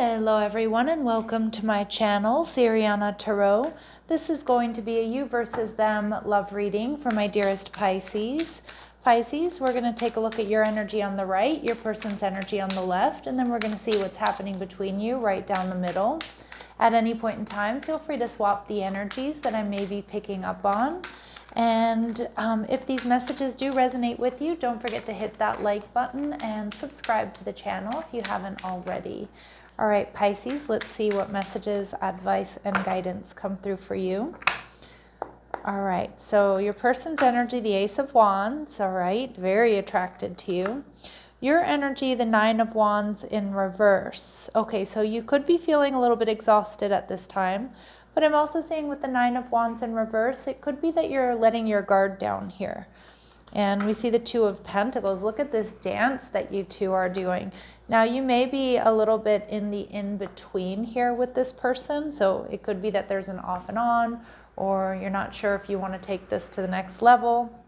Hello everyone and welcome to my channel, Siriana Tarot. This is going to be a you versus them love reading for my dearest Pisces. Pisces, we're going to take a look at your energy on the right, your person's energy on the left, and then we're going to see what's happening between you right down the middle. At any point in time, feel free to swap the energies that I may be picking up on. And if these messages do resonate with you, don't forget to hit that like button and subscribe to the channel if you haven't already. All right, Pisces, let's see what messages, advice, and guidance come through for you. All right, so your person's energy, the Ace of Wands, all right, very attracted to you. Your energy, the Nine of Wands in reverse. Okay, so you could be feeling a little bit exhausted at this time, but I'm also saying with the Nine of Wands in reverse, it could be that you're letting your guard down here. And we see the Two of Pentacles. Look at this dance that you two are doing. Now, you may be a little bit in the in-between here with this person. So it could be that there's an off and on, or you're not sure if you want to take this to the next level.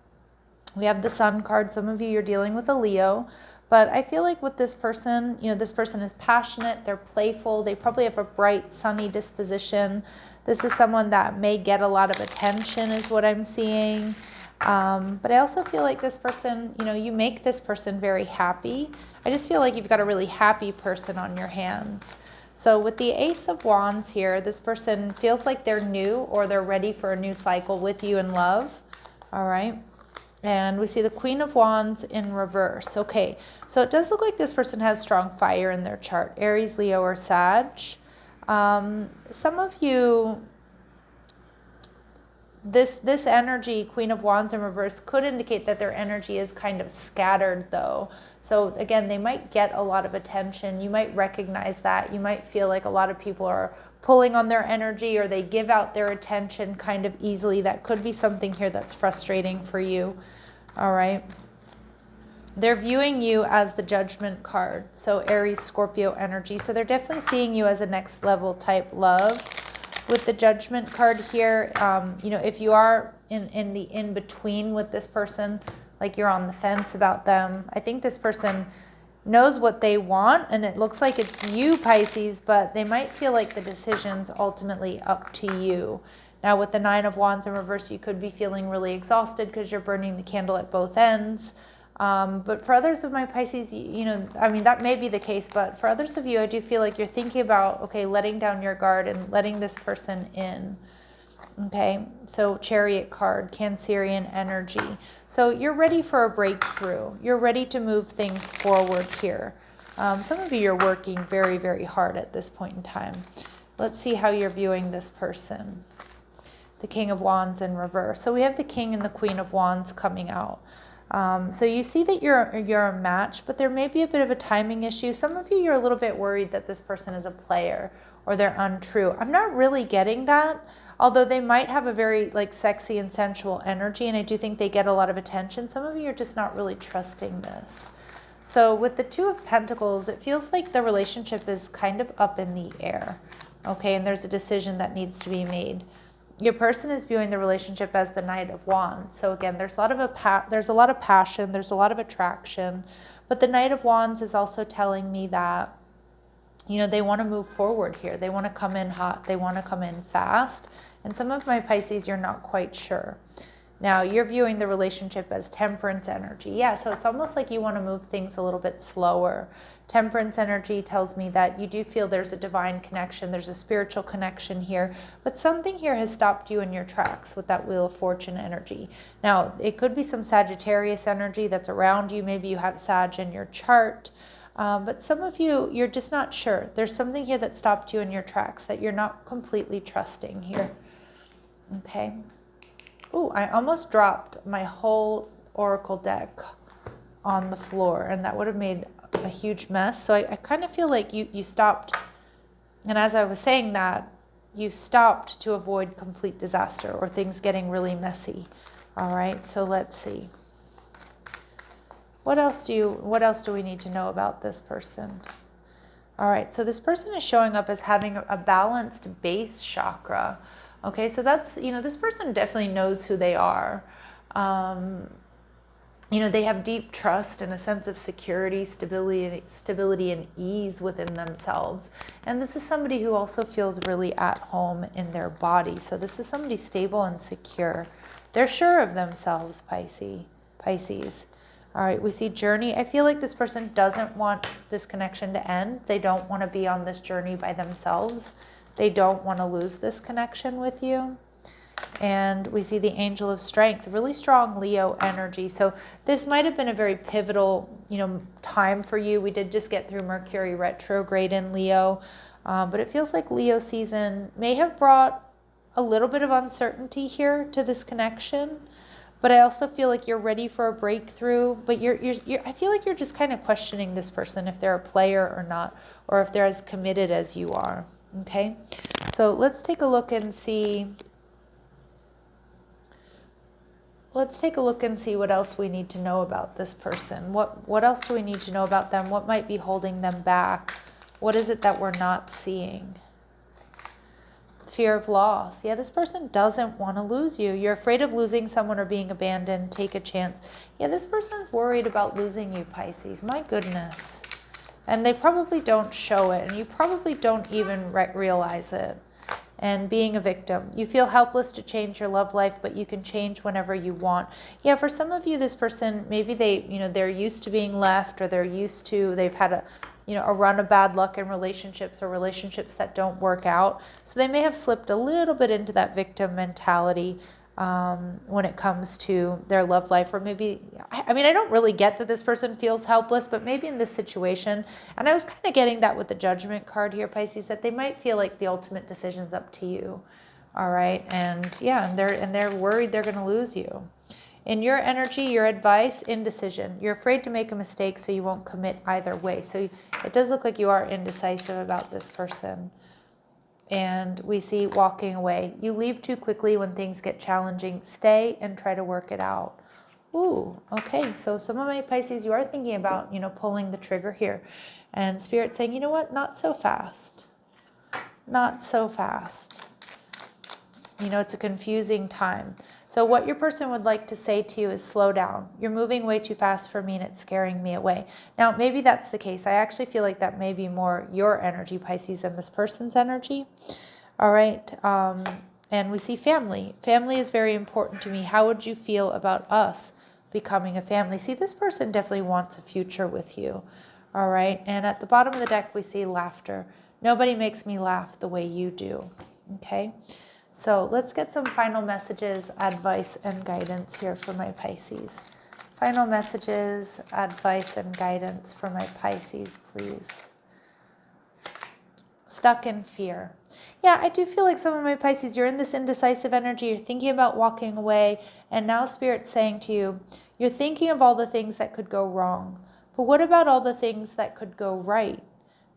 We have the Sun card. Some of you, you're dealing with a Leo. But I feel like with this person, you know, this person is passionate, they're playful, they probably have a bright, sunny disposition. This is someone that may get a lot of attention is what I'm seeing. But I also feel like this person, you know, you make this person very happy. I just feel like you've got a really happy person on your hands. So with the Ace of Wands here, this person feels like they're new or they're ready for a new cycle with you in love. All right. And we see the Queen of Wands in reverse. Okay, so it does look like this person has strong fire in their chart. Aries, Leo, or Sag. Some of you, this energy, Queen of Wands in reverse, could indicate that their energy is kind of scattered though. So again, they might get a lot of attention. You might recognize that. You might feel like a lot of people are pulling on their energy or they give out their attention kind of easily. That could be something here that's frustrating for you. All right. They're viewing you as the Judgment card. So Aries, Scorpio energy. So they're definitely seeing you as a next level type love. With the Judgment card here, you know, if you are in the in-between with this person, like you're on the fence about them, I think this person knows what they want, and it looks like it's you, Pisces, but they might feel like the decision's ultimately up to you. Now, with the Nine of Wands in reverse, you could be feeling really exhausted because you're burning the candle at both ends. But for others of my Pisces, you know, I mean, that may be the case, but for others of you, I do feel like you're thinking about, okay, letting down your guard and letting this person in. Okay, so Chariot card, Cancerian energy. So you're ready for a breakthrough. You're ready to move things forward here. Some of you are working very, very hard at this point in time. Let's see how you're viewing this person. The King of Wands in reverse. So we have the King and the Queen of Wands coming out. So you see that you're a match, but there may be a bit of a timing issue. Some of you, you're a little bit worried that this person is a player or they're untrue. I'm not really getting that, although they might have a very like sexy and sensual energy, and I do think they get a lot of attention. Some of you are just not really trusting this. So with the Two of Pentacles, it feels like the relationship is kind of up in the air. Okay, and there's a decision that needs to be made. Your person is viewing the relationship as the Knight of Wands. So again, there's a lot of passion, there's a lot of attraction, but the Knight of Wands is also telling me that, you know, they want to move forward here. They want to come in hot. They want to come in fast. And some of my Pisces, you're not quite sure. Now, you're viewing the relationship as Temperance energy. Yeah, so it's almost like you want to move things a little bit slower. Temperance energy tells me that you do feel there's a divine connection. There's a spiritual connection here. But something here has stopped you in your tracks with that Wheel of Fortune energy. Now, it could be some Sagittarius energy that's around you. Maybe you have Sag in your chart. But some of you, you're just not sure. There's something here that stopped you in your tracks that you're not completely trusting here. Okay. Oh, I almost dropped my whole Oracle deck on the floor, and that would have made a huge mess. So I kind of feel like you stopped, and as I was saying that, you stopped to avoid complete disaster or things getting really messy. All right, so let's see. What else do we need to know about this person? All right, so this person is showing up as having a balanced base chakra. Okay, so that's, you know, this person definitely knows who they are. they have deep trust and a sense of security, stability and ease within themselves. And this is somebody who also feels really at home in their body. So this is somebody stable and secure. They're sure of themselves, Pisces. All right, we see journey. I feel like this person doesn't want this connection to end. They don't want to be on this journey by themselves. They don't want to lose this connection with you. And we see the angel of strength, really strong Leo energy. So this might have been a very pivotal, time for you. We did just get through Mercury retrograde in Leo, but it feels like Leo season may have brought a little bit of uncertainty here to this connection. But I also feel like you're ready for a breakthrough. But I feel like you're just kind of questioning this person, if they're a player or not, or if they're as committed as you are. Okay, so let's take a look and see. Let's take a look and see what else we need to know about this person. What else do we need to know about them? What might be holding them back? What is it that we're not seeing? Fear of loss. Yeah, this person doesn't want to lose you. You're afraid of losing someone or being abandoned. Take a chance. Yeah, this person's worried about losing you, Pisces. My goodness. And they probably don't show it, and you probably don't even realize it. And being a victim. You feel helpless to change your love life, but you can change whenever you want. Yeah, for some of you, this person, maybe they're used to being left, or they've had a run of bad luck in relationships, or relationships that don't work out. So they may have slipped a little bit into that victim mentality when it comes to their love life. Or maybe, I don't really get that this person feels helpless, but maybe in this situation, and I was kind of getting that with the Judgment card here, Pisces, that they might feel like the ultimate decision's up to you. All right, and they're worried they're going to lose you. In your energy, your advice, indecision. You're afraid to make a mistake, so you won't commit either way. So it does look like you are indecisive about this person. And we see walking away. You leave too quickly when things get challenging. Stay and try to work it out. Ooh, okay. So some of my Pisces, you are thinking about, pulling the trigger here. And Spirit saying, you know what? Not so fast. Not so fast. It's a confusing time. So what your person would like to say to you is slow down. You're moving way too fast for me and it's scaring me away. Now, maybe that's the case. I actually feel like that may be more your energy, Pisces, than this person's energy. All right. And we see family. Family is very important to me. How would you feel about us becoming a family? See, this person definitely wants a future with you. All right. And at the bottom of the deck, we see laughter. Nobody makes me laugh the way you do. Okay. So let's get some final messages, advice, and guidance here for my Pisces. Final messages, advice, and guidance for my Pisces, please. Stuck in fear. Yeah, I do feel like some of my Pisces, you're in this indecisive energy. You're thinking about walking away. And now Spirit's saying to you, you're thinking of all the things that could go wrong. But what about all the things that could go right?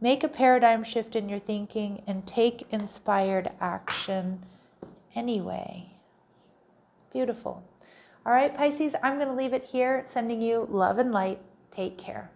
Make a paradigm shift in your thinking and take inspired action anyway. Beautiful. All right, Pisces, I'm going to leave it here, sending you love and light. Take care.